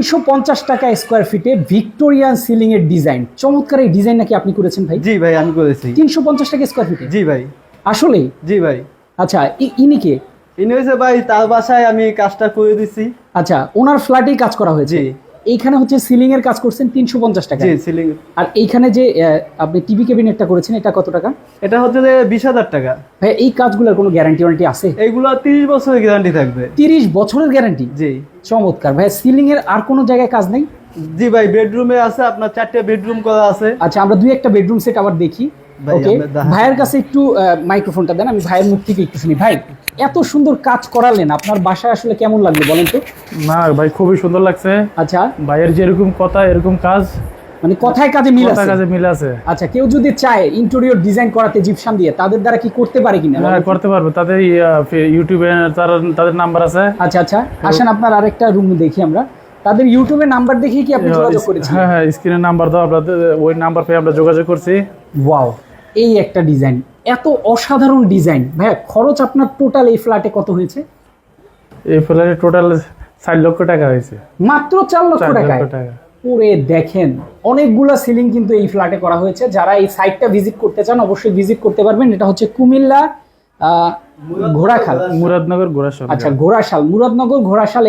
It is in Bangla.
350 টাকা স্কয়ার ফিটে ভিক্টোরিয়ান সিলিং এর ডিজাইন। চমৎকার এই ডিজাইন নাকি আপনি করেছেন ভাই? জি ভাই, আমি করেছি। 350 টাকা স্কয়ার ফিটে? জি ভাই। আসলে? জি ভাই। আচ্ছা, ইনি কে? ইনি হয়েছে ভাই, তার বাসায় আমি কাজটা করে দিছি। আচ্ছা, ওনার ফ্ল্যাটেই কাজ করা হয়েছে? জি। এইখানে হচ্ছে সিলিং এর কাজ করছেন 350 টাকা? জি, সিলিং। আর এইখানে যে আপনি টিভি ক্যাবিনেটটা করেছেন এটা কত টাকা? এটা হচ্ছে যে 20,000 টাকা। ভাই এই কাজগুলোর কোনো গ্যারান্টি ওয়ারেন্টি আছে? এইগুলো 30 বছরের গ্যারান্টি থাকবে। 30 বছরের গ্যারান্টি? জি। চমৎকার। ভাই সিলিং এর আর কোনো জায়গায় কাজ নেই? জি ভাই, বেডরুমে আছে, আপনার 4টা বেডরুম করা আছে। আচ্ছা, আমরা দুই একটা বেডরুম সেট আবার দেখি। ভাই, ওকে, আমরা ভাইয়ের কাছে একটু মাইক্রোফোনটা দেন, আমি ভাইয়ের মুখ থেকে একটু শুনি। ভাই, এত সুন্দর কাজ করালেন, আপনার বাসায় আসলে কেমন লাগলো বলেন তো? না ভাই, খুবই সুন্দর লাগছে। আচ্ছা, ভাইয়ের যেরকম কথা এরকম কাজ, মানে কথায় কাজে মিল কথা আছে? কাজে মিল আছে। আচ্ছা, কেউ যদি চায় ইন্টেরিয়র ডিজাইন করাতে জিপসাম দিয়ে, তাদের দ্বারা কি করতে পারে কিনা? হ্যাঁ, করতে পারবে। তাদের ইউটিউবে তাদের নাম্বার আছে। আচ্ছা আচ্ছা, আসেন আপনার আরেকটা রুম দেখি আমরা। তাদের ইউটিউবে নাম্বার দেখে কি আপনি যোগাযোগ করেছেন? হ্যাঁ হ্যাঁ, স্ক্রিনে নাম্বার দাও, আপনাদের ওই নাম্বার পেয়ে আমরা যোগাযোগ করছি। ওয়াও, এই একটা ডিজাইন, এত অসাধারণ ডিজাইন। ভাই খরচ আপনার টোটাল এই ফ্ল্যাটে কত হয়েছে? এই ফ্ল্যাটে টোটাল 4 লক্ষ টাকা হয়েছে। মাত্র 4 লক্ষ 4 টাকায়? লক্ষ টাকা। পুরে দেখেন, অনেকগুলা সিলিং কিন্তু এই ফ্ল্যাটে করা হয়েছে। যারা এই সাইটটা ভিজিট করতে চান অবশ্যই ভিজিট করতে পারবেন। এটা হচ্ছে কুমিল্লা ঘোড়াখাল, মুরাদনগর ঘোড়াশাল। আচ্ছা ঘোড়াশাল, মুরাদনগর ঘোড়াশাল।